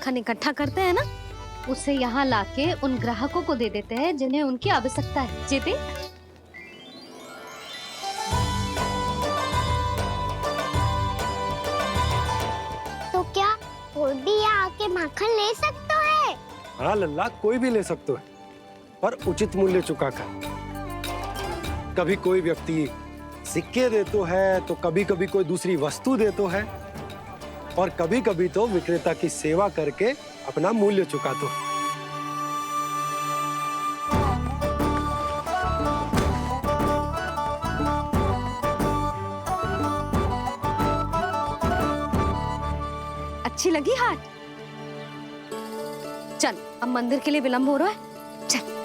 माखन इकट्ठा करते हैं ना, उसे यहाँ लाके उन ग्राहकों को दे देते हैं जिन्हें उनकी आवश्यकता है। जीती, तो क्या कोई भी यहाँ आके माखन ले सकता है? हाँ लल्ला, कोई भी ले सकते है, पर उचित मूल्य चुकाकर। कभी कोई व्यक्ति सिक्के देतो है, तो कभी कभी कोई दूसरी वस्तु देतो है, और कभी कभी तो विक्रेता की सेवा करके अपना मूल्य चुकातो है। अच्छी लगी हाट? चल, अब मंदिर के लिए विलंब हो रहा है, चल।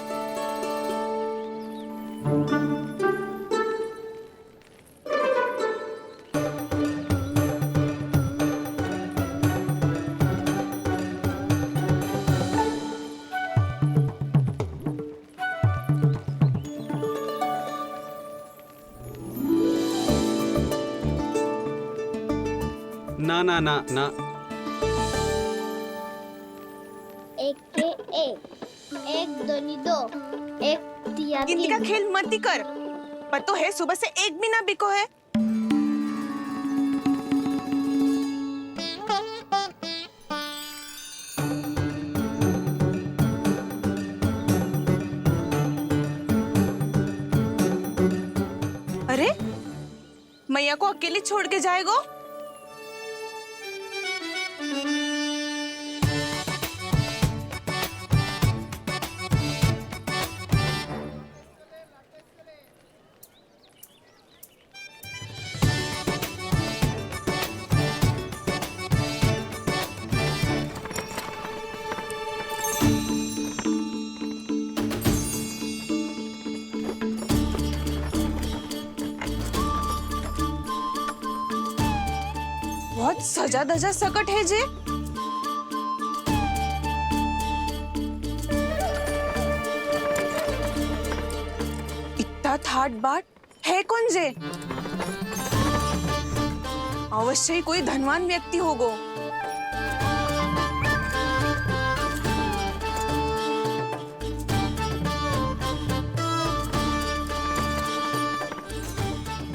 ना ना ना ना, एक के एक दोनी दो, एक दिया गिनती का तीन। खेल मत ही कर। पतो है सुबह से एक भी ना बिको है। अरे मैया को अकेले छोड़ के जाएगो? बहुत सजा धजा सकट है जे। इतना थाट बाट है कौन जे? अवश्य ही कोई धनवान व्यक्ति होगो।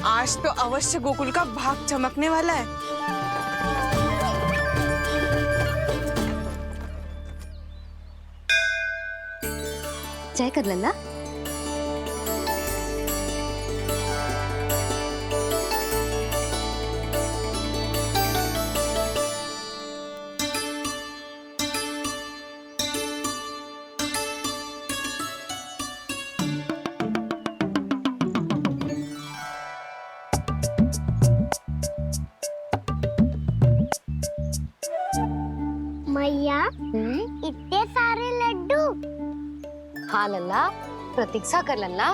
आज तो अवश्य गोकुल का भाग चमकने वाला है। जय कर लल्ला। मैया, इतने सारे लड्डू। हाँ लल्ला, प्रतीक्षा कर लल्ला,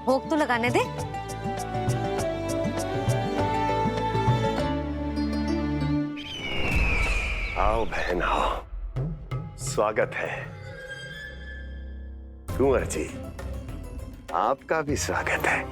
भोग तो लगाने दे। आओ बहन आओ, स्वागत है। कुंवर जी, आपका भी स्वागत है।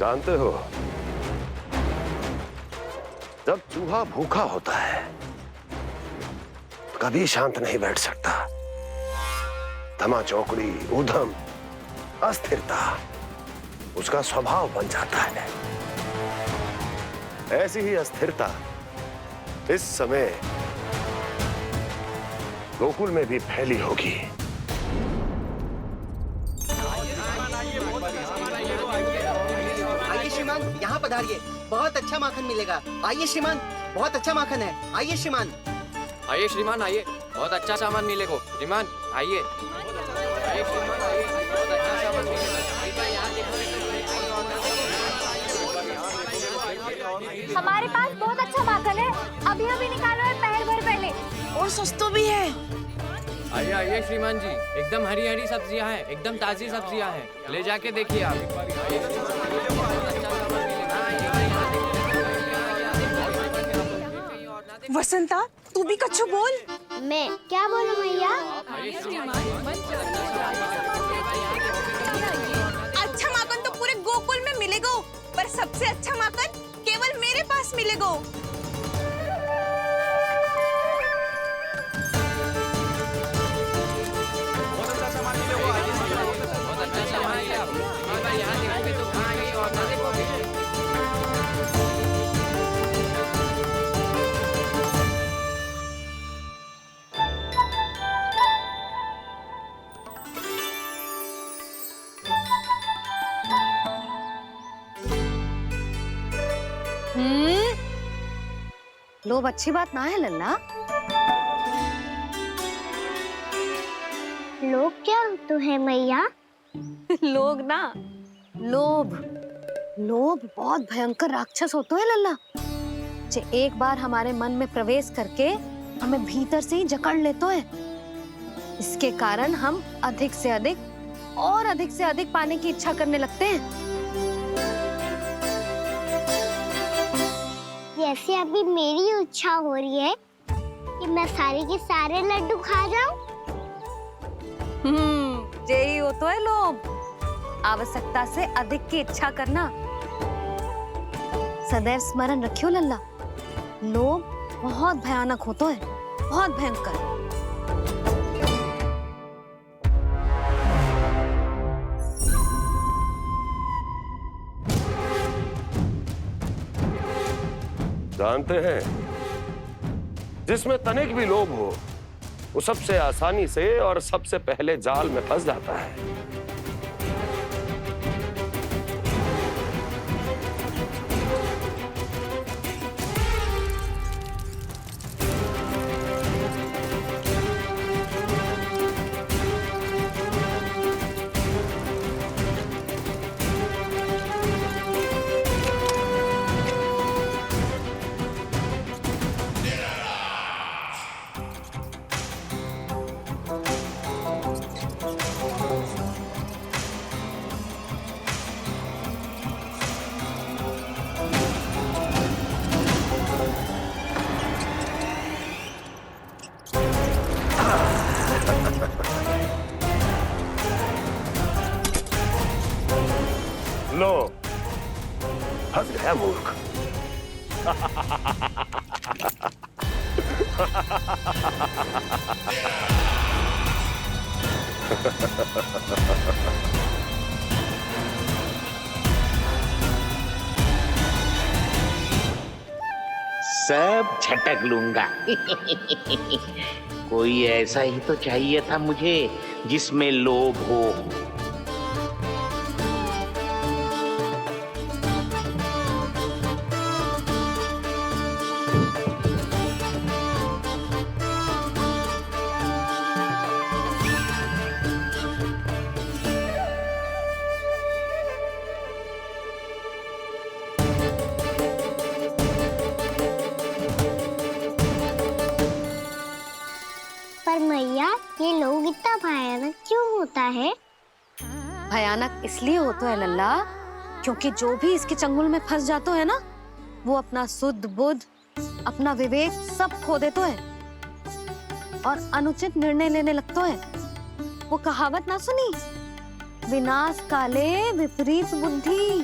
जानते हो, जब चूहा भूखा होता है तो कभी शांत नहीं बैठ सकता। धमा चौकड़ी, ऊधम, अस्थिरता उसका स्वभाव बन जाता है। ऐसी ही अस्थिरता इस समय गोकुल में भी फैली होगी। आइए श्रीमान, यहाँ पधारिए। बहुत अच्छा माखन मिलेगा। आइए श्रीमान, बहुत अच्छा माखन है। आइए श्रीमान। आइए श्रीमान, आइए, बहुत अच्छा सामान मिलेगा। श्रीमान आइए, आइए श्रीमान, आइए, बहुत अच्छा सामान मिलेगा। हमारे पास बहुत अच्छा माखन है, अभी अभी निकालो है, पहर भर पहले। और सस्तो भी है। आइए आइए श्रीमान जी, एकदम हरी हरी सब्जियां हैं, एकदम ताजी सब्जियां हैं, ले जाके देखिए आप। वसंता, तू भी कच्छु बोल। मैं क्या बोलूं मैया? अच्छा माखन तो पूरे गोकुल में मिलेगा, पर सबसे अच्छा माखन केवल मेरे पास मिलेगा। लोभ अच्छी बात ना है लल्ला। लोग क्या होते हैं मैया? लोग ना, लोभ लोभ बहुत भयंकर राक्षस होते हैं लल्ला, जो एक बार हमारे मन में प्रवेश करके हमें भीतर से ही जकड़ लेते हैं। इसके कारण हम अधिक से अधिक पाने की इच्छा करने लगते हैं। जैसे अभी मेरी इच्छा हो रही है कि मैं सारे के सारे लड्डू खा जाऊं। यही होता है लोभ, आवश्यकता से अधिक की इच्छा करना। सदैव स्मरण रखियो लल्ला, लोभ बहुत भयानक होता है, बहुत भयंकर। जानते हैं, जिसमें तनिक भी लोभ हो वो सबसे आसानी से और सबसे पहले जाल में फंस जाता है। लो, फंस गया मूर्ख। सब झटक लूंगा। कोई ऐसा ही तो चाहिए था मुझे जिसमें लोभ हो। पर मैया, ये लोग इतना भयानक क्यों होता है? भयानक इसलिए होता है लल्ला, क्योंकि जो भी इसके चंगुल में फंस जाता है ना, वो अपना शुद्ध बुद्ध, अपना विवेक सब खो देता है और अनुचित निर्णय लेने लगता है। वो कहावत ना सुनी, विनाश काले विपरीत बुद्धि।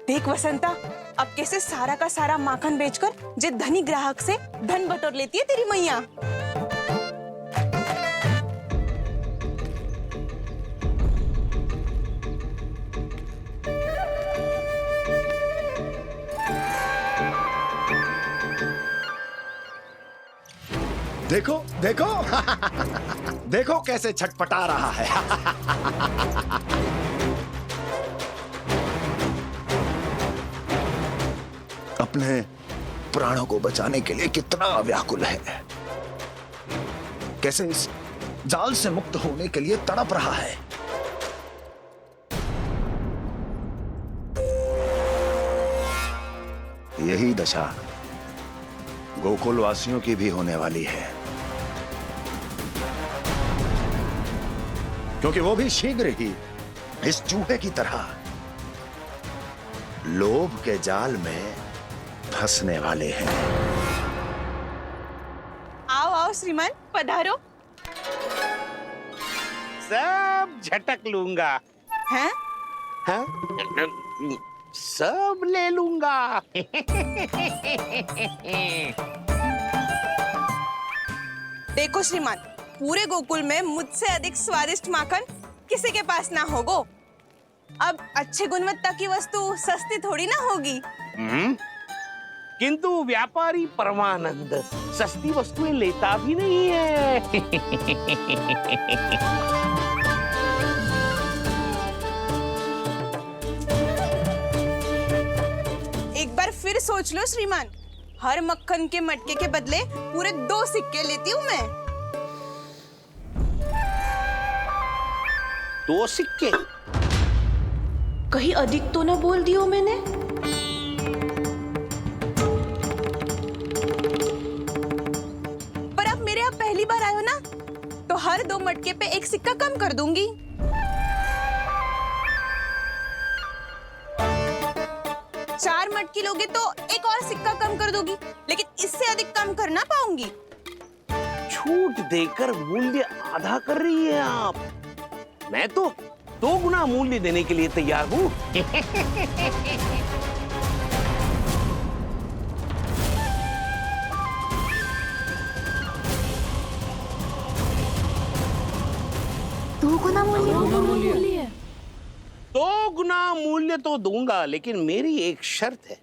देख वसंता, अब कैसे सारा का सारा माखन बेचकर जो धनी ग्राहक से धन बटोर लेती है तेरी मैया। देखो देखो देखो कैसे छटपटा रहा है। अपने प्राणों को बचाने के लिए कितना व्याकुल है, कैसे इस जाल से मुक्त होने के लिए तड़प रहा है। यही दशा गोकुल वासियों की भी होने वाली है, क्योंकि वो भी शीघ्र ही इस चूहे की तरह लोभ के जाल में फंसने वाले हैं। आओ आओ श्रीमान, पधारो। सब झटक लूंगा। हैं? हाँ? सब ले लूंगा। देखो श्रीमान, पूरे गोकुल में मुझसे अधिक स्वादिष्ट माखन किसी के पास ना होगो। अब अच्छे गुणवत्ता की वस्तु सस्ती थोड़ी ना होगी। किंतु व्यापारी परमानंद सस्ती वस्तुएं लेता भी नहीं है। एक बार फिर सोच लो श्रीमान, हर मक्खन के मटके के बदले पूरे 2 सिक्के लेती हूँ मैं। 2 सिक्के? कहीं अधिक तो ना बोल दियो मैंने? पर आप मेरे यहाँ पहली बार आए हो ना, तो हर 2 मटके पे 1 सिक्का कम कर दूंगी। चार मटकी लोगे तो 1 और सिक्का कम कर दोगी, लेकिन इससे अधिक कम कर ना पाऊंगी। छूट देकर मूल्य आधा कर रही है आप। मैं तो 2 गुना मूल्य देने के लिए तैयार हूँ। दो गुना मूल्य? 2 गुना मूल्य तो दूंगा, लेकिन मेरी एक शर्त है।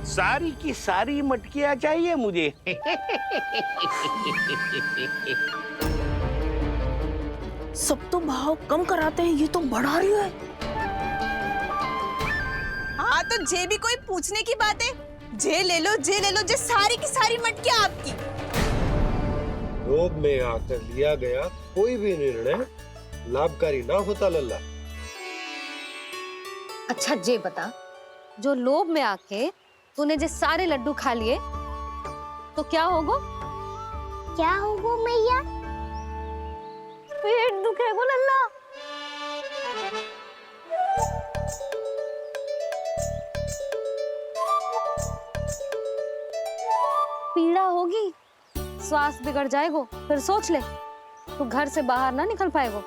सारी की सारी मटकियां चाहिए मुझे। सब तो भाव कम कराते हैं, ये तो बढ़ा रही है। हाँ तो जे भी कोई पूछने की बात है, जे ले लो, जे ले लो, जे सारी की सारी मटकियां आपकी। लोभ में आकर लिया गया कोई भी निर्णय लाभकारी ना होता लल्ला। अच्छा जे बता, जो लोभ में आके तूने जे सारे लड्डू खा लिए तो क्या होगा? क्या होगा मैया? पेट दुखेगा लल्ला। पीड़ा होगी, स्वास्थ्य बिगड़ जाएगा, फिर सोच ले, तू घर से बाहर ना निकल पाएगा।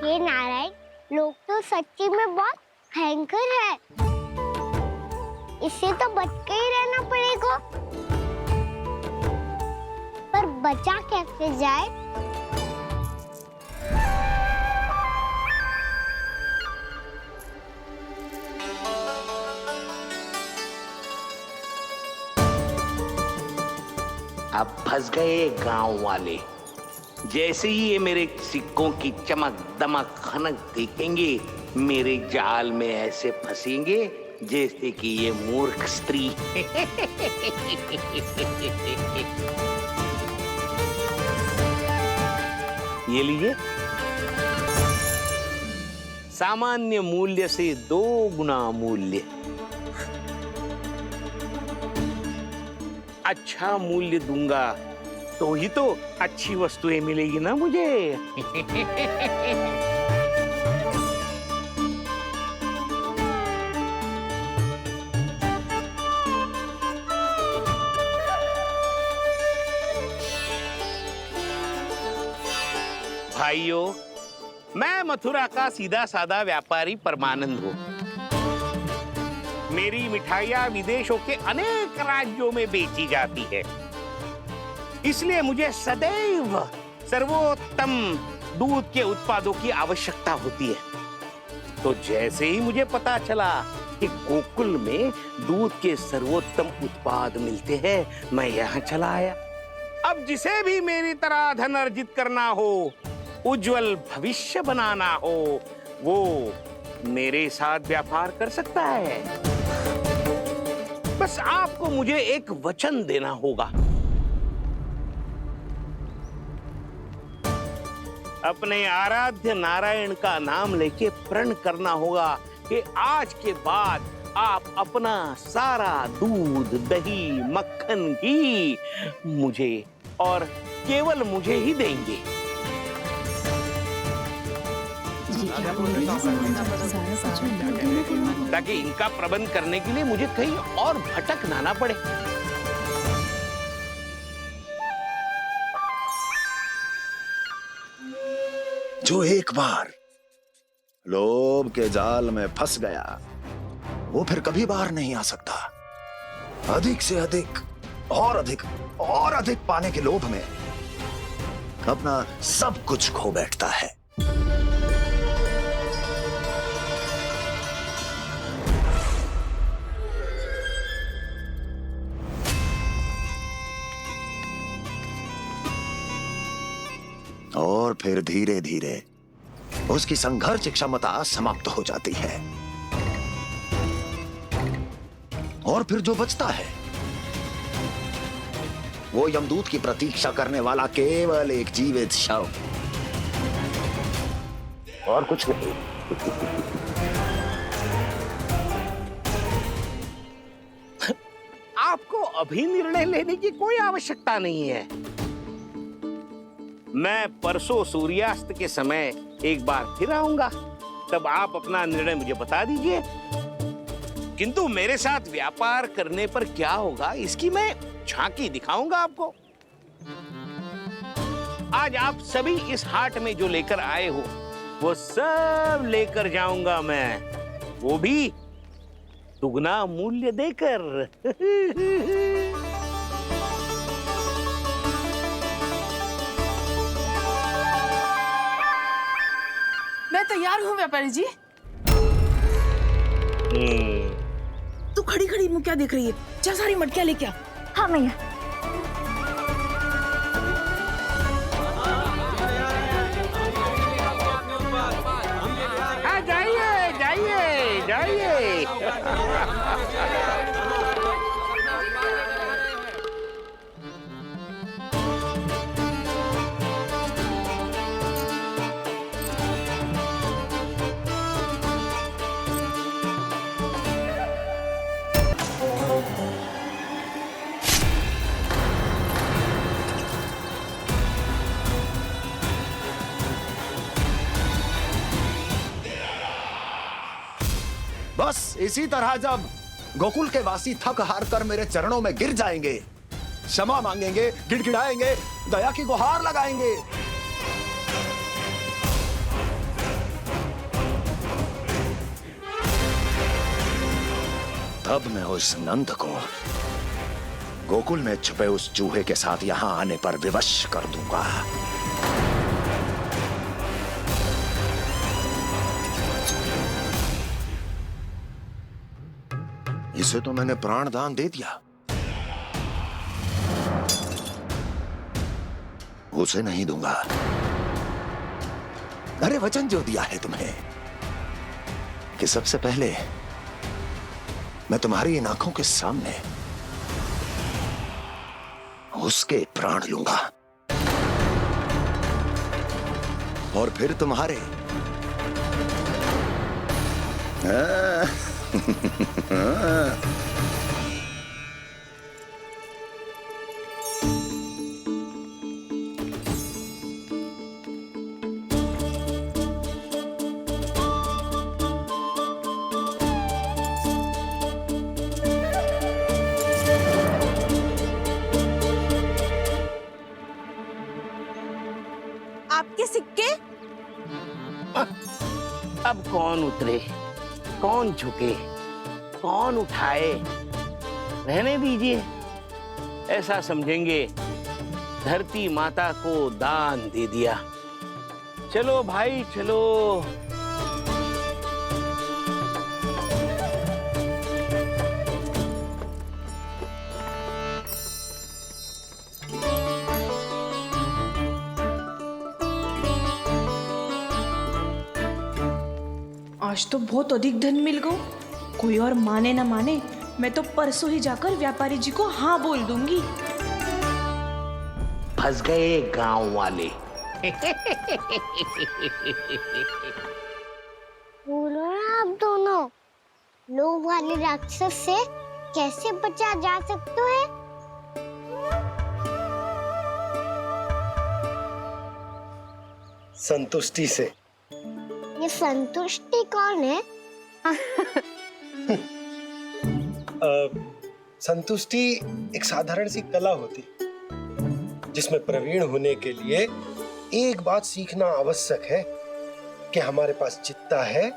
ये नारायण, लोग तो सच्ची में बहुत भयंकर है। इससे तो बच के ही रहना पड़ेगा। पर बचा कैसे जाए? अब फंस गए गांव वाले। जैसे ही ये मेरे सिक्कों की चमक दमक खनक देखेंगे, मेरे जाल में ऐसे फंसेंगे जैसे कि ये मूर्ख स्त्री। ये लीजिए, सामान्य मूल्य से 2 गुना मूल्य। अच्छा मूल्य दूंगा तो ही तो अच्छी वस्तुएं मिलेगी ना मुझे। भाइयों, मैं मथुरा का सीधा साधा व्यापारी परमानंद हूँ। मेरी मिठाइयाँ विदेशों के अनेक राज्यों में बेची जाती है, इसलिए मुझे सदैव सर्वोत्तम दूध के उत्पादों की आवश्यकता होती है। तो जैसे ही मुझे पता चला कि गोकुल में दूध के सर्वोत्तम उत्पाद मिलते हैं, मैं यहाँ चला आया। अब जिसे भी मेरी तरह धन अर्जित करना हो, उज्जवल भविष्य बनाना हो, वो मेरे साथ व्यापार कर सकता है। बस आपको मुझे एक वचन देना होगा। अपने आराध्य नारायण का नाम लेके प्रण करना होगा कि आज के बाद आप अपना सारा दूध, दही, मक्खन, घी मुझे और केवल मुझे ही देंगे। ताकि इनका प्रबंध करने के लिए मुझे कहीं और भटकना ना पड़े। जो एक बार लोभ के जाल में फंस गया, वो फिर कभी बाहर नहीं आ सकता। अधिक से अधिक और अधिक और अधिक पाने के लोभ में अपना सब कुछ खो बैठता है। और फिर धीरे धीरे उसकी संघर्ष क्षमता समाप्त हो जाती है, और फिर जो बचता है वो यमदूत की प्रतीक्षा करने वाला केवल एक जीवित शव, और कुछ नहीं। आपको अभी निर्णय लेने की कोई आवश्यकता नहीं है। मैं परसों सूर्यास्त के समय एक बार फिर आऊंगा, तब आप अपना निर्णय मुझे बता दीजिए। किंतु मेरे साथ व्यापार करने पर क्या होगा, इसकी मैं झांकी दिखाऊंगा आपको। आज आप सभी इस हाट में जो लेकर आए हो, वो सब लेकर जाऊंगा मैं, वो भी दुगना मूल्य देकर। मैं तैयार हूँ व्यापारी जी। तू खड़ी खड़ी मुँह क्या देख रही है? जा सारी मटकियाँ लेके आ। हाँ भैया। हाँ, जाइए जाइए जाइए। बस इसी तरह जब गोकुल के वासी थक हार कर मेरे चरणों में गिर जाएंगे, क्षमा मांगेंगे, गिड़गिड़ाएंगे, दया की गुहार लगाएंगे, तब मैं उस नंद को गोकुल में छुपे उस चूहे के साथ यहां आने पर विवश कर दूंगा। इसे तो मैंने प्राण दान दे दिया, उसे नहीं दूंगा। अरे वचन जो दिया है तुम्हें कि सबसे पहले मैं तुम्हारी इन आंखों के सामने उसके प्राण लूंगा, और फिर तुम्हारे। आपके सिक्के? अब कौन उतरे, कौन झुके, कौन उठाए, रहने दीजिए। ऐसा समझेंगे धरती माता को दान दे दिया। चलो भाई चलो। आज तो बहुत अधिक धन मिल गया। कोई और माने ना माने, मैं तो परसों ही जाकर व्यापारी जी को हाँ बोल दूंगी। फंस गए गांव वाले। बोलो ना आप दोनों, लोभ वाले राक्षस से कैसे बचा जा सकता है? संतुष्टि से। ये संतुष्टि कौन है? संतुष्टि एक साधारण सी कला होती जिसमें प्रवीण होने के लिए एक बात सीखना आवश्यक है कि हमारे पास जितना है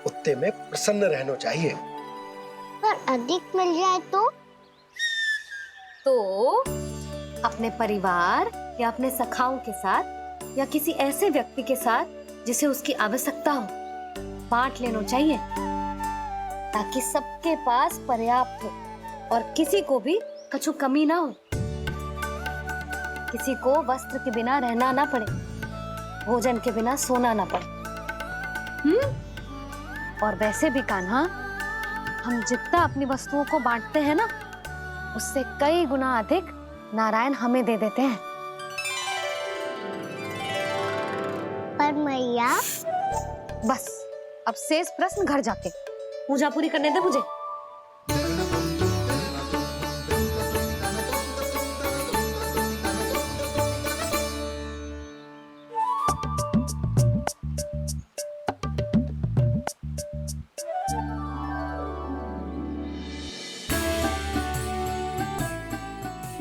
उतने में प्रसन्न रहना चाहिए। पर अधिक मिल जाए तो अपने परिवार या अपने सखाओं के साथ या किसी ऐसे व्यक्ति के साथ जिसे उसकी आवश्यकता हो बांट लेना चाहिए, ताकि सबके पास पर्याप्त हो और किसी को भी कछु कमी ना हो, किसी को वस्त्र के बिना रहना ना पड़े, भोजन के बिना सोना ना पड़े। और वैसे भी कान्हा, हम जितना अपनी वस्तुओं को बांटते हैं ना, उससे कई गुना अधिक नारायण हमें दे देते हैं। पर मैया, बस अब शेष प्रश्न घर जाके पूजा पूरी करने दे मुझे।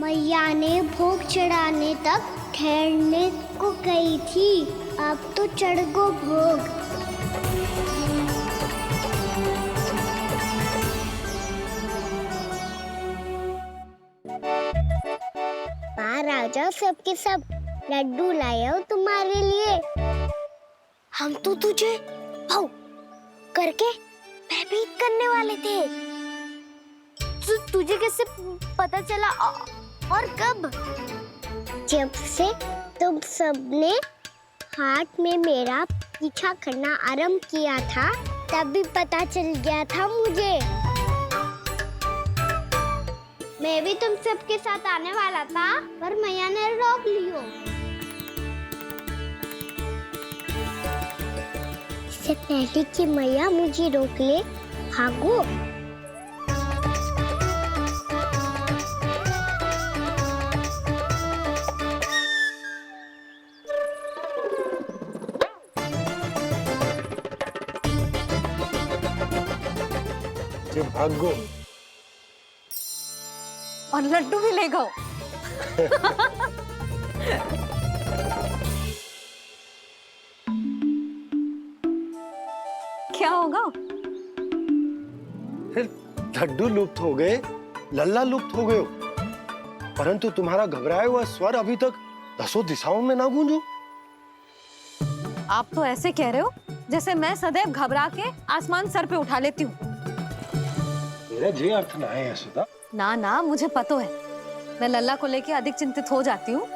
मैया ने भोग चढ़ाने तक ठहरने को कही थी, अब तो चढ़ गो भोग। बाहर आ जाओ सबके सब, लड्डू लाया हूँ तुम्हारे लिए। हम तो तुझे भाव करके भयभीत करने वाले थे। तुझे कैसे पता चला और कब? जब से तुम सबने हाथ में मेरा पीछा करना आरंभ किया था, तभी पता चल गया था मुझे। मैं भी तुम सबके साथ आने वाला था, पर मैया ने रोक लियो। इससे पहले कि मैया मुझे रोक ले, भागो। भागो और लड्डू भी ले गो। क्या होगा? फिर लड्डू लुप्त हो गए, लल्ला लुप्त हो गए, परंतु तुम्हारा घबराया हुआ स्वर अभी तक दसों दिशाओं में ना गूंजो। आप तो ऐसे कह रहे हो जैसे मैं सदैव घबरा के आसमान सर पे उठा लेती हूँ। मेरा जे अर्थ ना है यशोदा। ना ना, मुझे पता है, मैं लल्ला को लेके अधिक चिंतित हो जाती हूँ,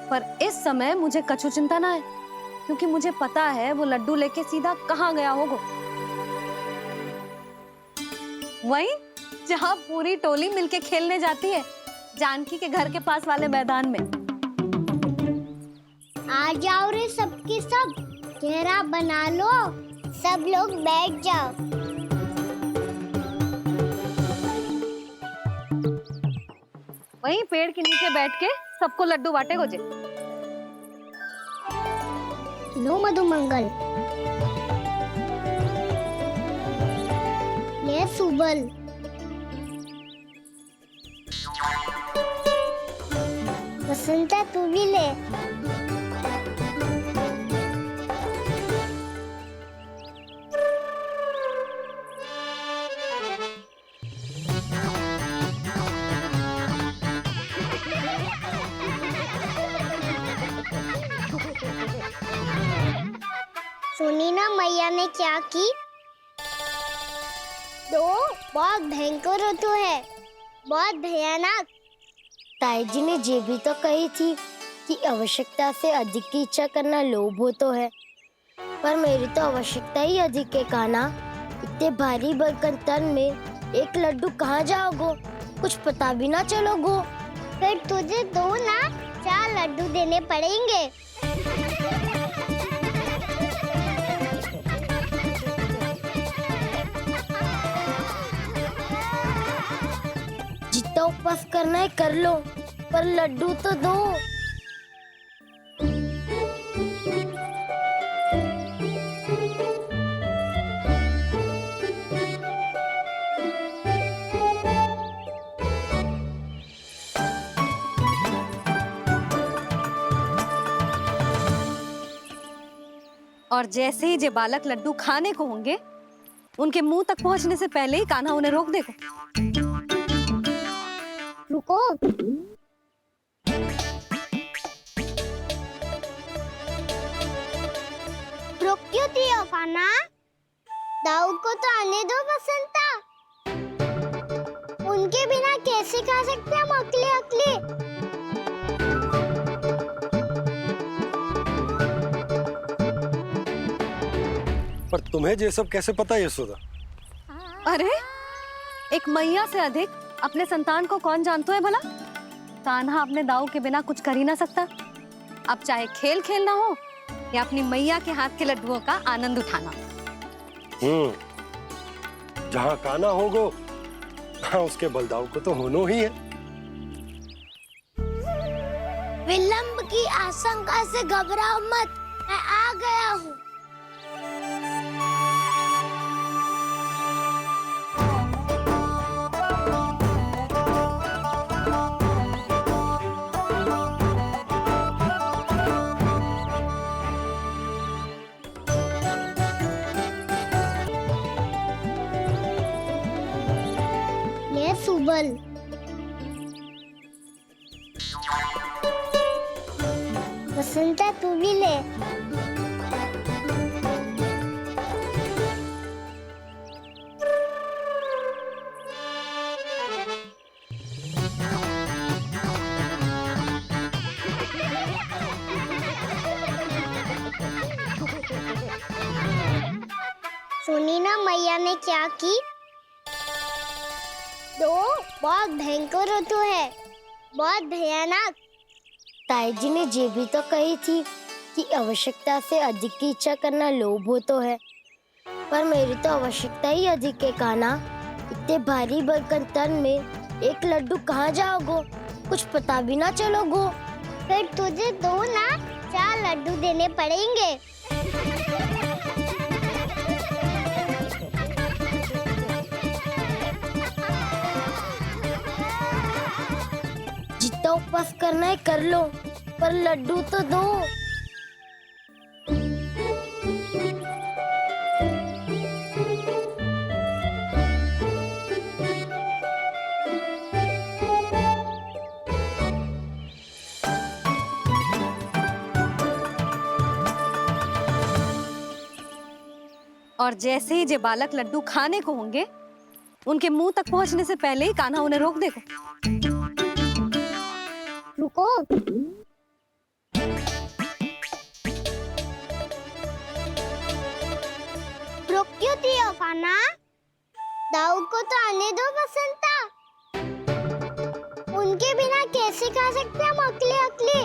पर इस समय मुझे कछु चिंता ना है, क्योंकि मुझे पता है वो लड्डू लेके सीधा कहाँ गया होगा। वहीं जहाँ पूरी टोली मिलके खेलने जाती है, जानकी के घर के पास वाले मैदान में। आ जाओ रे सबके सब, घेरा बना लो, सब लोग बैठ जाओ। वहीं पेड़ के नीचे बैठ के सबको लड्डू बांटे गोजे। लो मधुमंगल, ये सुबल, वसंता तू भी ले। सुनी ना मैया ने क्या की? तो बहुत भयंकर ऋतु है, बहुत भयानक। ताई जी ने ये भी तो कही थी कि आवश्यकता से अधिक की इच्छा करना लोभ हो तो है, पर मेरी तो आवश्यकता ही अधिक है कान्हा। इतने भारी बर्तन तन में एक लड्डू कहाँ जाओगो? कुछ पता भी ना चलोगो। फिर तुझे 2 ना 4 लड्डू देने पड़ेंगे। जितना उपवास करना है कर लो, पर लड्डू तो दो। और जैसे ही जे बालक लड्डू खाने को होंगे, उनके मुंह तक पहुंचने से पहले ही कान्हा उन्हें रोक देगा। रुको। रोक क्यों दिया कान्हा? दाऊ को तो आने दो बसंता। उनके बिना कैसे खा सकते हम अकेले अकेले? पर तुम्हें ये सब कैसे पता यशोदा? अरे, एक मैया से अधिक अपने संतान को कौन जानता है भला? कान्हा अपने दाऊ के बिना कुछ कर ही ना सकता। अब चाहे खेल खेलना हो या अपनी मैया के हाथ के लड्डुओं का आनंद उठाना। जहाँ कान्हा होगो, हाँ उसके बलदाऊ को तो होनो ही है। विलंब की आशंका से घबराओ मत, मैं आ गया हूँ। सुबल, बसंता तू भी ले। सुनी ना मैया ने क्या की? तो बहुत भयंकर ऋतु है, बहुत भयानक। ताई जी ने ये भी तो कही थी कि आवश्यकता से अधिक की इच्छा करना लोभ हो तो है, पर मेरी तो आवश्यकता ही अधिक है कान्हा। इतने भारी बर्तन तन में एक लड्डू कहाँ जाओगो? कुछ पता भी ना चलोगो। फिर तुझे 2 ना 4 लड्डू देने पड़ेंगे। जितना उपवास करना है कर लो, पर लड्डू तो दो। और जैसे ही जे बालक लड्डू खाने को होंगे, उनके मुंह तक पहुंचने से पहले ही कान्हा उन्हें रोक देगा। रुको। रोक क्यों दिया कान्हा? दाऊ को तो आने दो बसंता। उनके बिना कैसे खा सकते हम अकेले अकेले?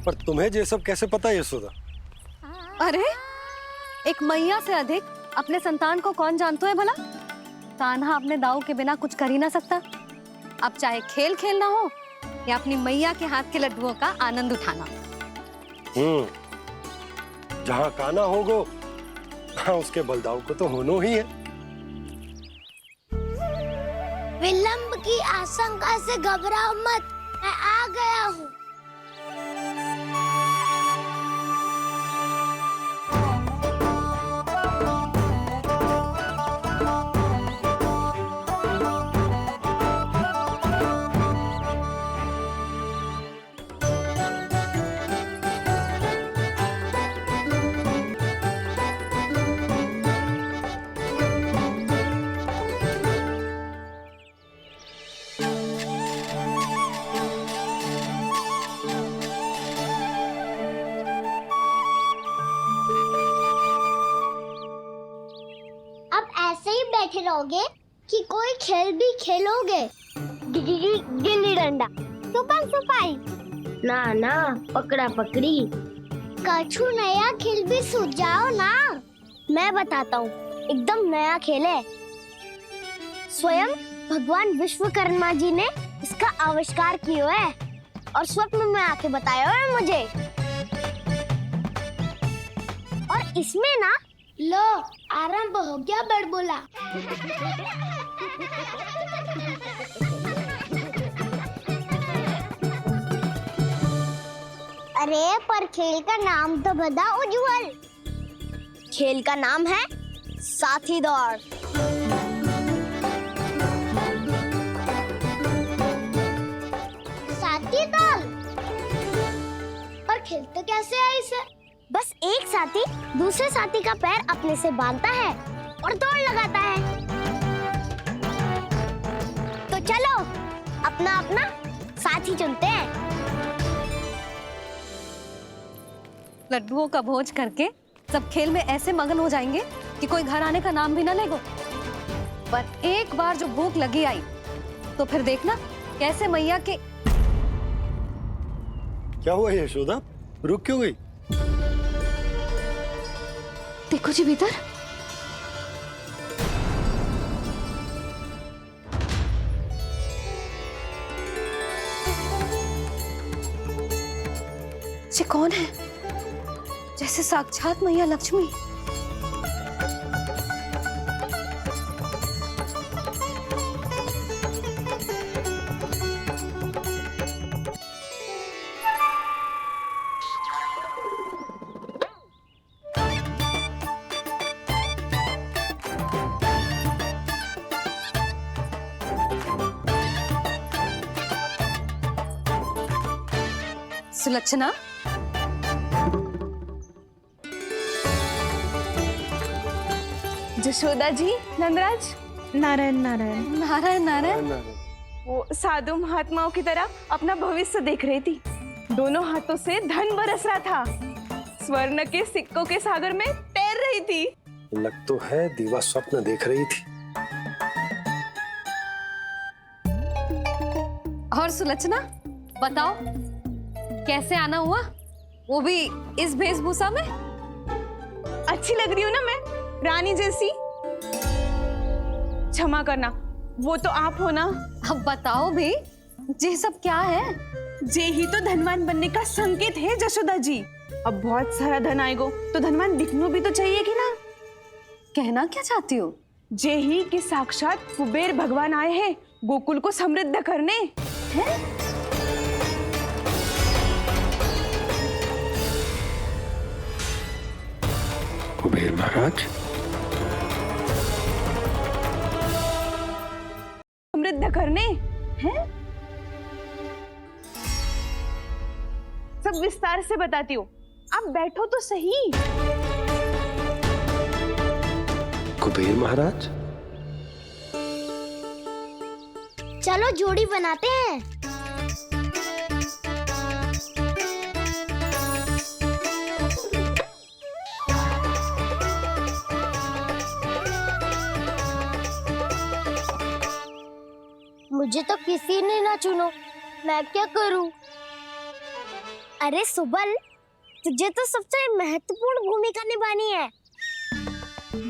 पर तुम्हें ये सब कैसे पता यशोदा? अरे, एक मैया से अधिक अपने संतान को कौन जानता है भला? कान्हा अपने दाऊ के बिना कुछ कर ही ना सकता। अब चाहे खेल खेलना हो या अपनी मैया के हाथ के लड्डुओं का आनंद उठाना। जहाँ कान्हा होगो, हाँ उसके बलदाऊ को तो होनो ही है। विलंब की आशंका से घबराओ मत, मैं आ गया हूँ। ऐसे ही बैठे रहोगे कि कोई खेल भी खेलोगे? गिल्ली डंडा, छुपन छुपाई, ना ना पकड़ा पकड़ी, कछु नया खेल भी सुझाओ ना। मैं बताता हूँ, एकदम नया खेल है। स्वयं भगवान विश्वकर्मा जी ने इसका आविष्कार किया है और स्वप्न में आके बताया है मुझे। और इसमें ना, लो आरंभ हो गया बड़बोला। अरे पर खेल का नाम तो बता उज्जवल। खेल का नाम है साथी दौड़। साथी दौड़? पर खेलते कैसे है इसे? बस एक साथी दूसरे साथी का पैर अपने से बांधता है और दौड़ लगाता है। तो चलो अपना अपना साथी चुनते हैं। लड्डुओं का भोज करके सब खेल में ऐसे मगन हो जाएंगे कि कोई घर आने का नाम भी ना लेगो। पर एक बार जो भूख लगी आई तो फिर देखना कैसे मैया के। क्या हुआ यशोदा, रुक क्यों गई? देखो जी भीतर। ये कौन है? जैसे साक्षात मैया लक्ष्मी। सुलक्षणा, जशोदा जी, नंदराज। नारायण नारायण। नारायण नारायण। वो साधु महात्माओं की तरह अपना भविष्य देख रही थी। दोनों हाथों से धन बरस रहा था। स्वर्ण के सिक्कों के सागर में तैर रही थी। लग तो है दीवा स्वप्न देख रही थी। और सुलक्षणा बताओ, कैसे आना हुआ, वो भी इस वेशभूषा में? अच्छी लग रही हूँ ना मैं, रानी जैसी? क्षमा करना, वो तो आप हो ना। अब बताओ भी, ये सब क्या है? जे ही तो धनवान बनने का संकेत है जशोदा जी। अब बहुत सारा धन आएगो तो धनवान दिखनो भी तो चाहिए कि ना। कहना क्या चाहती हो? जे ही कि साक्षात कुबेर भगवान आए हैं गोकुल को समृद्ध करने। हैं? कुबेर महाराज समृद्ध करने हैं? सब विस्तार से बताती हूँ, आप बैठो तो सही। कुबेर महाराज, चलो जोड़ी बनाते हैं। मुझे तो किसी ने ना चुनो, मैं क्या करूं? अरे सुबल, तुझे तो सबसे महत्वपूर्ण भूमिका निभानी है।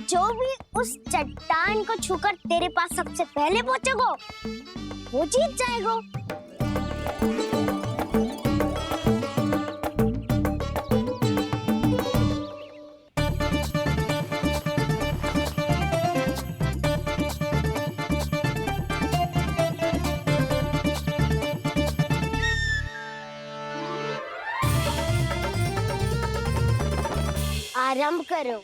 जो भी उस चट्टान को छूकर तेरे पास सबसे पहले पहुंचेगा, वो जीत जाएगा। आरंभ करो।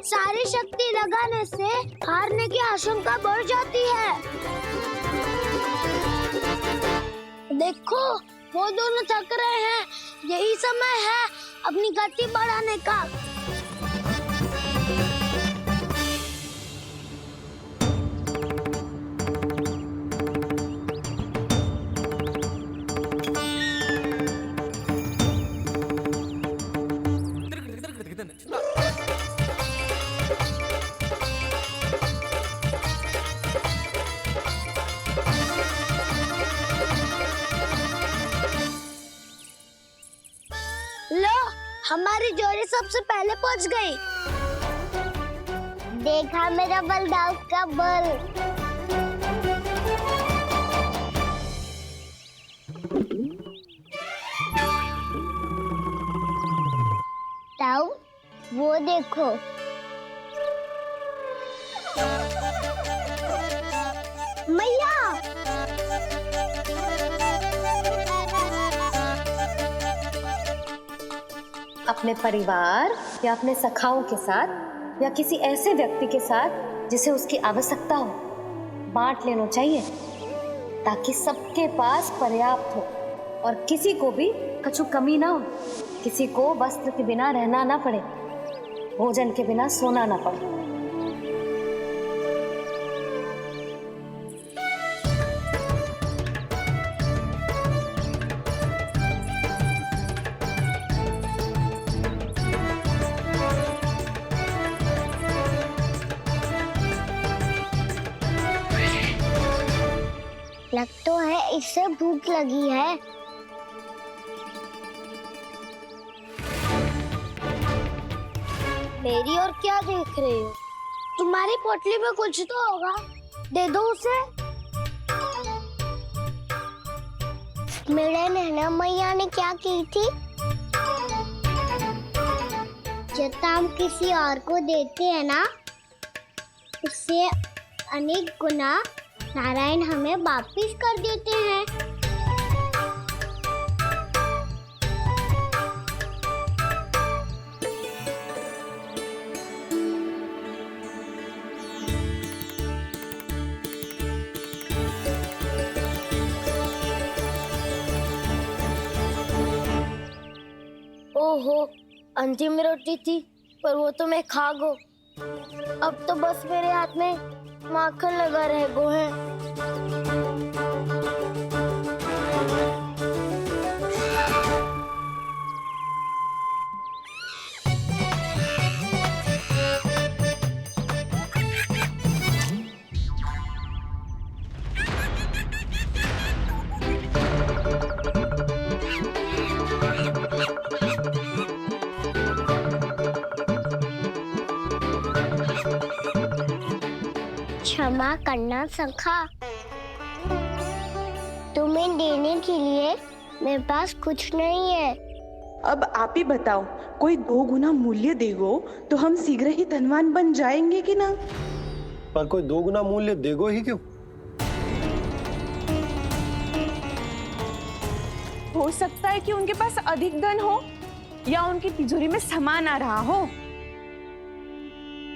सारी शक्ति लगाने से हारने की आशंका बढ़ जाती है। देखो वो दोनों थक रहे हैं, यही समय है अपनी गति बढ़ाने का। लो, हमारी जोड़ी सबसे पहले पहुंच गई। देखा मेरा बलदाऊ का बल। ताऊ, वो देखो। मैया। अपने परिवार या अपने सखाओं के साथ या किसी ऐसे व्यक्ति के साथ जिसे उसकी आवश्यकता हो बांट लेना चाहिए, ताकि सबके पास पर्याप्त हो और किसी को भी कुछ कमी ना हो, किसी को वस्त्र के बिना रहना ना पड़े, भोजन के बिना सोना ना पड़े। लग तो है इससे भूख लगी है। मेरी और क्या देख रहे हो? तुम्हारी पोटली में कुछ तो होगा, दे दो उसे। मेरे नैना मैया ने क्या की थी? जब हम किसी और को देते हैं ना, उससे अनेक गुना नारायण हमें वापिस कर देते हैं। ओहो, अंतिम रोटी थी, पर वो तो मैं खा गो। अब तो बस मेरे हाथ में माखन लगा रह गो है। क्षमा करना सखा, तुम्हें देने के लिए मेरे पास कुछ नहीं है। अब आप ही बताओ, कोई 2 गुना मूल्य देगो तो हम शीघ्र ही धनवान बन जाएंगे कि ना? पर कोई 2 गुना मूल्य देगो ही क्यों? हो सकता है कि उनके पास अधिक धन हो, या उनकी तिजोरी में सामान आ रहा हो,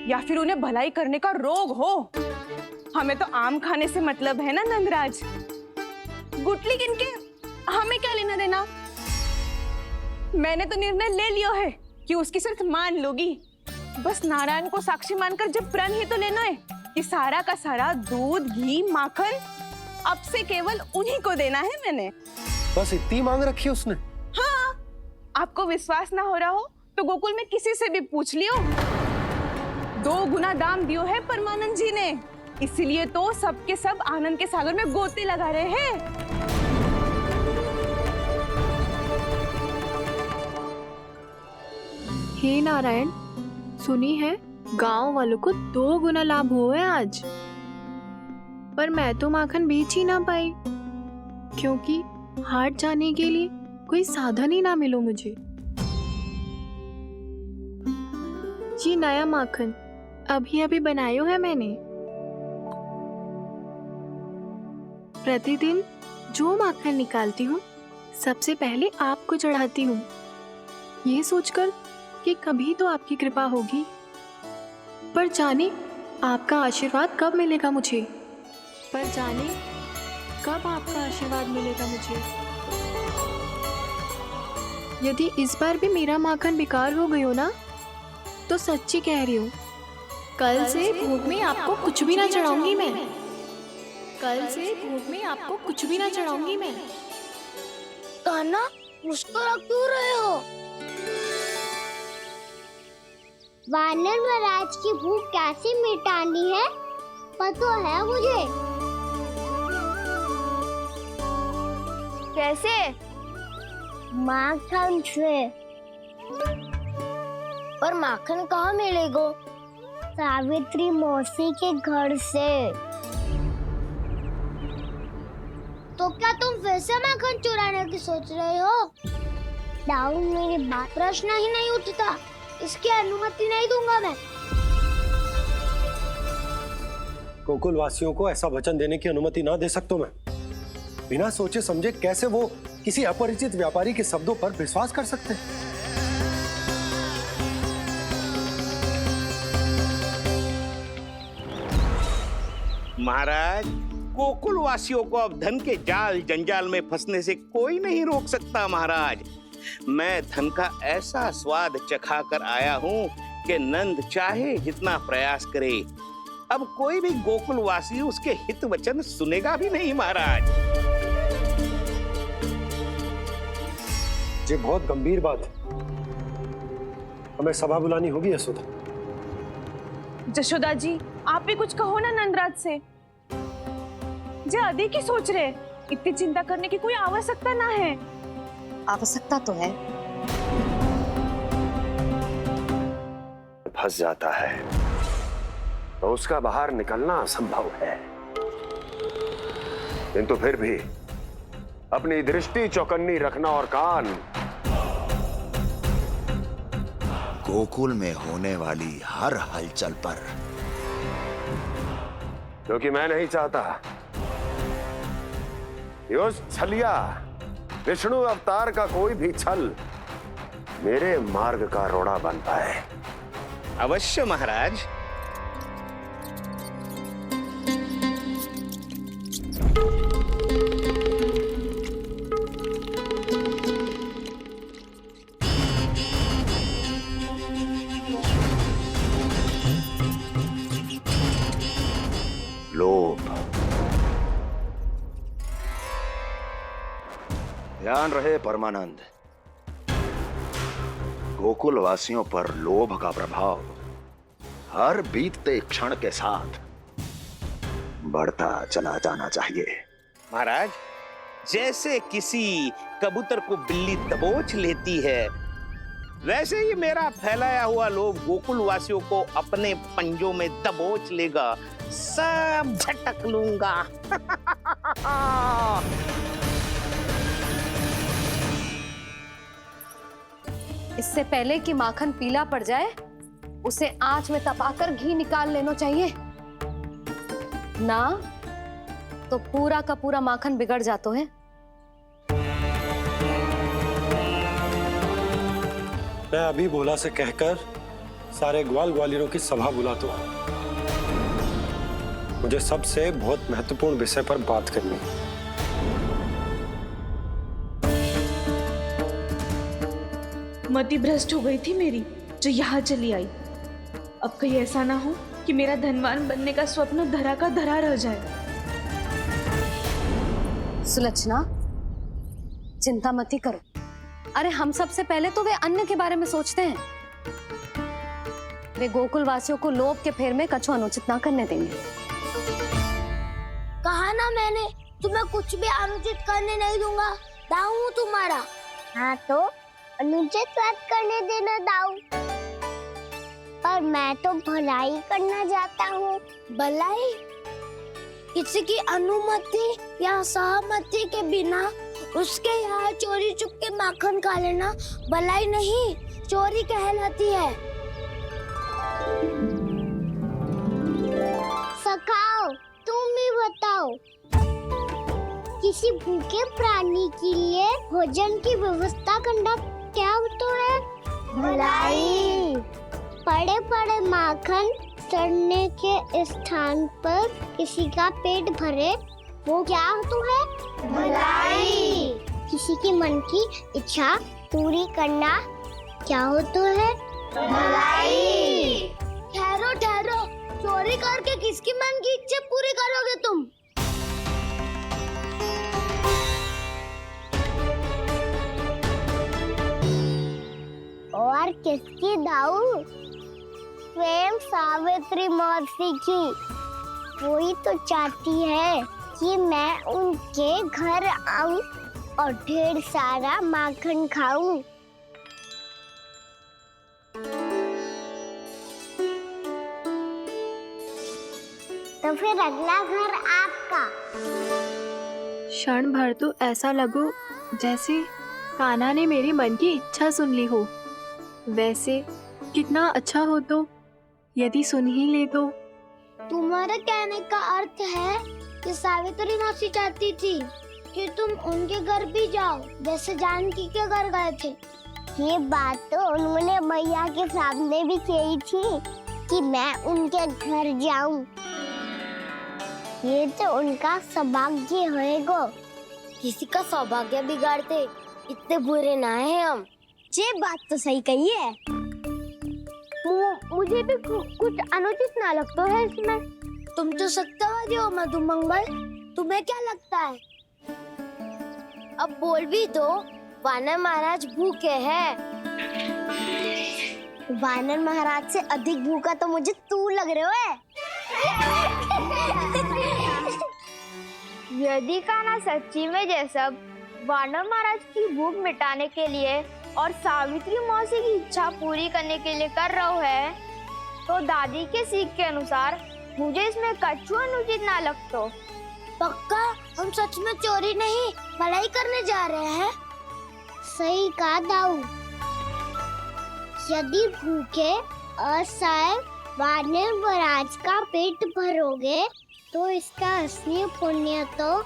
या फिर उन्हें भलाई करने का रोग हो। हमें तो आम खाने से मतलब है ना नंदराज। गुटली किनके, हमें क्या लेना देना। मैंने तो निर्णय ले लिया है कि उसकी शर्त मान लोगी। बस नारायण को साक्षी मानकर जब प्रण ही तो लेना है कि सारा का सारा दूध, घी, माखन अब से केवल उन्हीं को देना है मैंने। बस इतनी मांग रखी है उसने? हाँ, आपको विश्वास ना हो रहा हो तो गोकुल में किसी से भी पूछ लियो। 2 गुना दाम दियो है परमानंद जी ने, इसलिए तो सबके सब आनंद के सागर में गोते लगा रहे हैं। हे नारायण, सुनी है गांव वालों को 2 गुना लाभ हुआ है आज, पर मैं तो माखन बेच ही ना पाई, क्योंकि हाट जाने के लिए कोई साधन ही ना मिलो मुझे। ये नया माखन अभी अभी बनायो है मैंने। प्रतिदिन जो माखन निकालती हूँ सबसे पहले आपको चढ़ाती हूँ, ये सोचकर कि कभी तो आपकी कृपा होगी। पर जाने आपका आशीर्वाद कब मिलेगा मुझे, पर जाने कब आपका आशीर्वाद मिलेगा मुझे। यदि इस बार भी मेरा माखन बेकार हो गई हो ना, तो सच्ची कह रही हूँ, कल से भोग में आपको कुछ भी ना चढ़ाऊंगी मैं। कल से भोग में आपको कुछ भी ना चढ़ाऊंगी मैं। कान्हा, मुस्कुरा क्यों रहे हो? वानर महाराज की भूख कैसे मिटानी है पता है मुझे। कैसे? माखन से। पर माखन कहाँ मिलेगा? सावित्री मौसी के घर से। तो क्या तुम फिर से माखन चुराने की सोच रहे हो? दाऊ, मेरी बात प्रश्न ही नहीं उठता, इसकी अनुमति नहीं दूंगा मैं। गोकुल वासियों को ऐसा वचन देने की अनुमति ना दे सकता मैं। बिना सोचे समझे कैसे वो किसी अपरिचित व्यापारी के शब्दों पर विश्वास कर सकते हैं? महाराज, गोकुल वासियों को अब धन के जाल जंजाल में फंसने से कोई नहीं रोक सकता। महाराज, मैं धन का ऐसा स्वाद चखा कर आया हूँ कि नंद चाहे जितना प्रयास करे, अब कोई भी गोकुल वासी उसके हित वचन सुनेगा भी नहीं। महाराज, ये बहुत गंभीर बात है, हमें सभा बुलानी होगी यशोदा। जशोदा जी, आप भी कुछ कहो ना नंदराज से। जे अधिक ही सोच रहे, इतनी चिंता करने की कोई आवश्यकता ना है। आवश्यकता तो है। फंस जाता है तो उसका बाहर निकलना असंभव है, किंतु फिर भी अपनी दृष्टि चौकन्नी रखना और कान गोकुल में होने वाली हर हलचल पर, क्योंकि मैं नहीं चाहता कि उस छलिया विष्णु अवतार का कोई भी छल मेरे मार्ग का रोड़ा बन पाए। अवश्य महाराज। लोभ। ध्यान रहे परमानंद, गोकुल वासियों पर लोभ का प्रभाव हर बीतते क्षण के साथ बढ़ता चला जाना चाहिए। महाराज, जैसे किसी कबूतर को बिल्ली दबोच लेती है, वैसे ही मेरा फैलाया हुआ लोभ गोकुल वासियों को अपने पंजों में दबोच लेगा। सब झटक लूंगा। इससे पहले कि माखन पीला पड़ जाए, उसे आंच में तपाकर घी निकाल लेना चाहिए ना, तो पूरा का पूरा माखन बिगड़ जाता है। मैं अभी भोला से कहकर सारे ग्वाल ग्वालियरों की सभा बुलाता हूँ। मुझे सबसे बहुत महत्वपूर्ण विषय पर बात करनी है। मति भ्रष्ट हो गई थी मेरी, जो यहाँ चली आई। अब कहीं ऐसा ना हो कि मेरा धनवान बनने का स्वप्न धरा का धरा रह जाए। सुलक्षणा, चिंता मत ही करो। अरे हम सबसे पहले तो वे अन्न के बारे में सोचते हैं। वे गोकुल वासियों को लोभ के फेर में कछु अनुचित ना करने देंगे। कहा ना मैंने, तुम्हें कुछ भी अनुचित करने नहीं दूंगा। दाऊ हूँ तुम्हारा। हाँ तो अनुचित बात करने देना दाऊ। पर मैं तो भलाई करना चाहता हूँ। भलाई? किसी की अनुमति या सहमति के बिना उसके यहाँ चोरी चुप के माखन खा लेना भलाई नहीं, चोरी कहलाती है। सखाओ, तुम ही बताओ, किसी भूखे प्राणी के लिए भोजन की व्यवस्था करना क्या तो है? भलाई। पड़े पड़े माखन सड़ने के स्थान पर किसी का पेट भरे, वो क्या होता है? भलाई। किसी की मन की इच्छा पूरी करना क्या होता है? भलाई। ठहरो ठहरो, चोरी करके किसकी मन की इच्छा पूरी करोगे तुम? और किसकी दाऊ? स्वयं सावित्री मौसी की। वही तो चाहती है कि मैं उनके घर आऊं और ढेर सारा माखन खाऊं। तो फिर अगला घर आपका। क्षण भर तो ऐसा लगो जैसे कान्हा ने मेरे मन की इच्छा सुन ली हो। वैसे कितना अच्छा हो तो यदि सुन ही ले तो। तुम्हारे कहने का अर्थ है कि सावित्री मौसी चाहती थी कि तुम उनके घर भी जाओ, जैसे जानकी के घर गए थे। ये बात तो उन्होंने मैया के सामने भी कही थी कि मैं उनके घर जाऊं। ये तो उनका सौभाग्य होएगा। किसी का सौभाग्य बिगाड़ते इतने बुरे ना है हम। ये बात तो सही कही है। मुझे भी कुछ अनुचित ना लगता है इसमें। तुम तो सत्यवादी हो मधु मंगल, तुम्हें क्या लगता है? अब बोल भी दो, वानर महाराज भूखे हैं। वानर महाराज से अधिक भूखा तो मुझे तू लग रहे हो। यदि कान्हा सच्ची में जैसा वानर महाराज की भूख मिटाने के लिए और सावित्री मौसी की इच्छा पूरी करने के लिए कर रहा है, तो दादी के सीख के अनुसार मुझे इसमें कछु अनुचित ना लगता। पक्का हम सच में चोरी नहीं भलाई करने जा रहे हैं। सही कहा दाऊ। यदि भूखे असहाय वानर महाराज का पेट भरोगे तो इसका असली पुण्य तो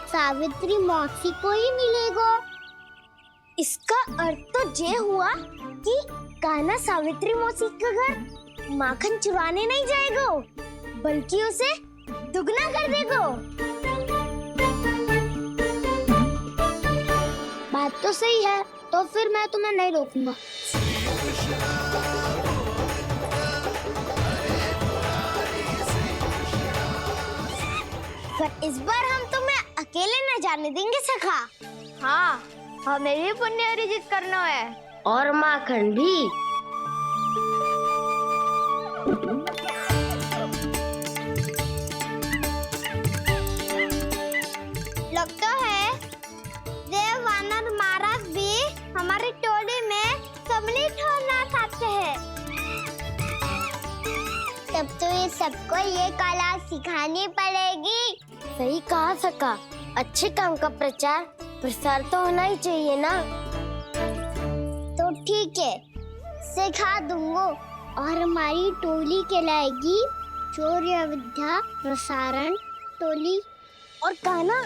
सावित्री मौसी को ही मिलेगा। इसका अर्थ तो ये हुआ कि कान्हा सावित्री मौसी के घर माखन चुराने नहीं जाएगा, बल्कि उसे दुगना कर देगा। बात तो सही है, तो फिर मैं तुम्हें नहीं रोकूंगा। पर इस बार हम तुम्हें अकेले न जाने देंगे सखा। हाँ, हमें भी पुण्य अर्जित करना है और माखन भी। लगता है देव वानर महाराज भी हमारी टोली में सम्मिलित होना चाहते हैं। तब तो ये सबको ये कला सिखानी पड़ेगी। सही कहा सका। अच्छे काम का प्रचार प्रसार तो होना ही चाहिए ना। तो ठीक है, सिखा दूंगा और हमारी टोली कहलाएगी चौर्य विद्या प्रसारण टोली। और कान्हा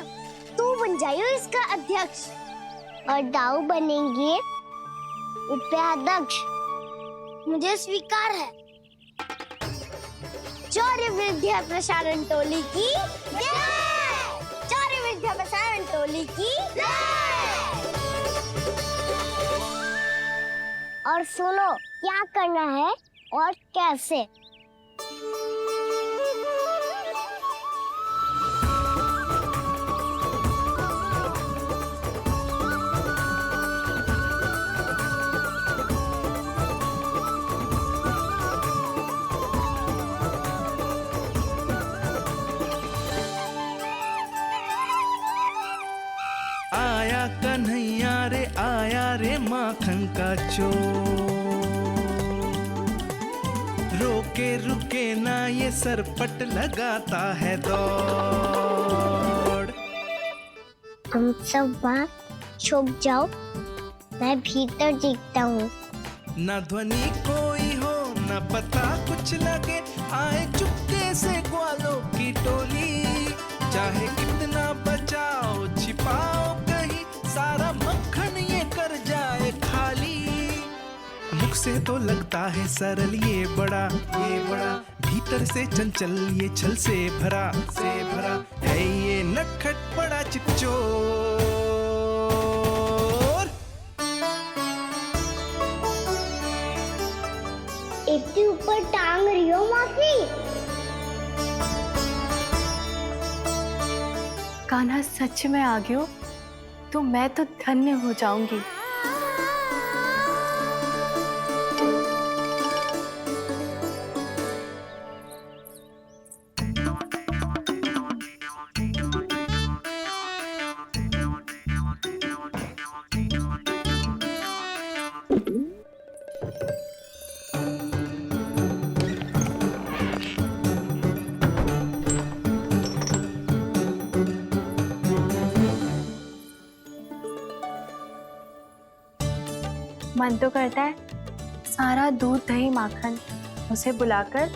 तू बन जाइयो इसका अध्यक्ष और दाऊ बनेंगे उपाध्यक्ष। मुझे स्वीकार है। चौर्य विद्या प्रसारण टोली की जय। चौर्य विद्या प्रसारण टोली की जय। और सुनो क्या करना है और कैसे। आया कन्हैया रे आया रे माखन का चोर, रोके रुके ना ये सरपट लगाता है दौड़। तुम सब वहाँ छुप जाओ, मैं भीतर देखता हूँ। न ध्वनि कोई हो न पता कुछ लगे, आए चुपके से ग्वालों की टोली। चाहे कितना बचाओ छिपाओ कहीं, सारा मक्खन ये कर जाए खाली। मुख से तो लगता है सरल ये बड़ा, भीतर भीतर से चंचल, ये छल से भरा है ये नटखट बड़ा चिकचोर। इतने ऊपर टांग रही हो मौसी? कान्हा सच में आ गयो तो मैं तो धन्य हो जाऊंगी। मन तो करता है सारा दूध दही माखन उसे बुलाकर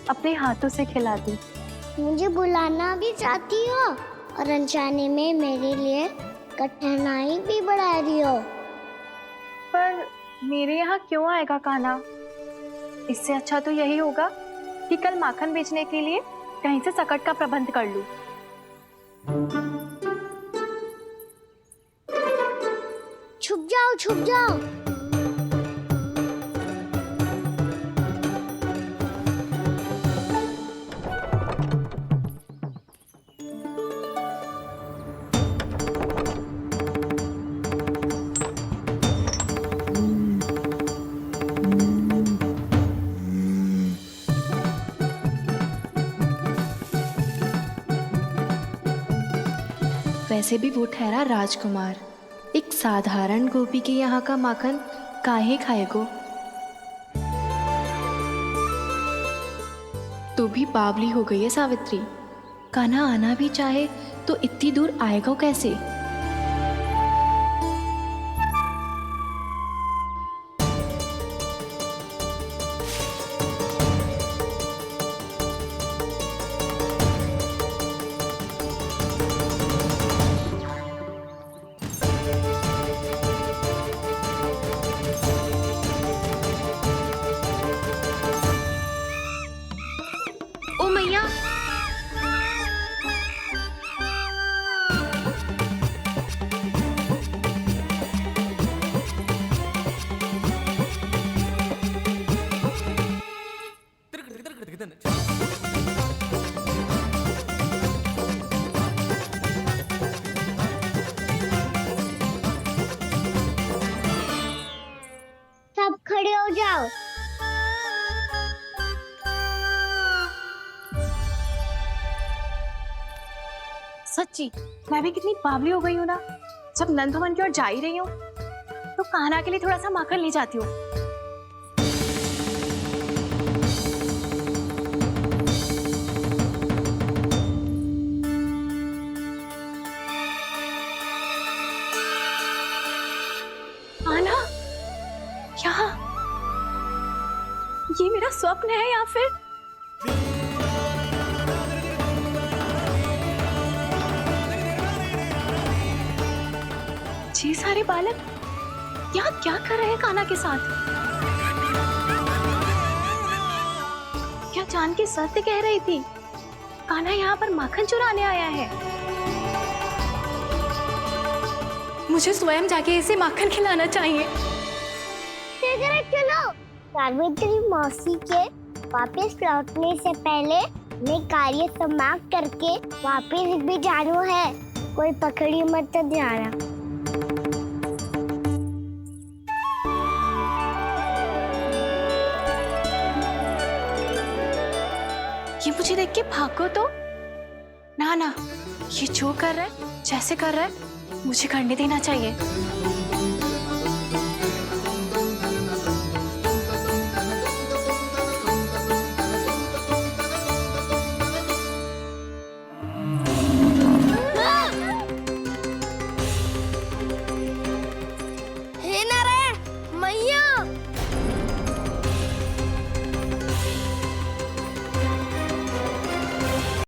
अपने हाथों से खिला दूं। मुझे बुलाना भी चाहती हो और अनजाने में मेरे लिए कठिनाई भी बढ़ा रही हो। पर मेरे यहाँ क्यों आएगा कान्हा? इससे अच्छा तो यही होगा कि कल माखन बेचने के लिए कहीं से सकट का प्रबंध कर लूं। छुप जाओ, छुप जाओ। वैसे भी वो ठहरा राजकुमार, एक साधारण गोपी के यहाँ का माखन काहे खाएगो। तू भी बावली हो गई है सावित्री। कान्हा आना भी चाहे तो इतनी दूर आएगा कैसे? ओ मैया, सब खड़े हो जाओ। सच्ची मैं भी कितनी बावली हो गई हूँ ना। जब नंद भवन की ओर जा ही रही हूँ तो कान्हा के लिए थोड़ा सा माखन ले जाती हूँ। कान्हा, क्या ये मेरा स्वप्न है या फिर? ये सारे बालक यहाँ क्या कर रहे हैं कान्हा के साथ? क्या जानकी सत्य कह रही थी? कान्हा यहाँ पर माखन चुराने आया है। मुझे स्वयं जाके इसे माखन खिलाना चाहिए। चलो, सावित्री मौसी के वापस लौटने से पहले मैं कार्य समाप्त करके वापस भी जाना है। कोई पकड़ी मत तो जाना। ये मुझे देख के भागो तो ना, ये जो कर रहा है, जैसे कर रहा है, मुझे करने देना चाहिए।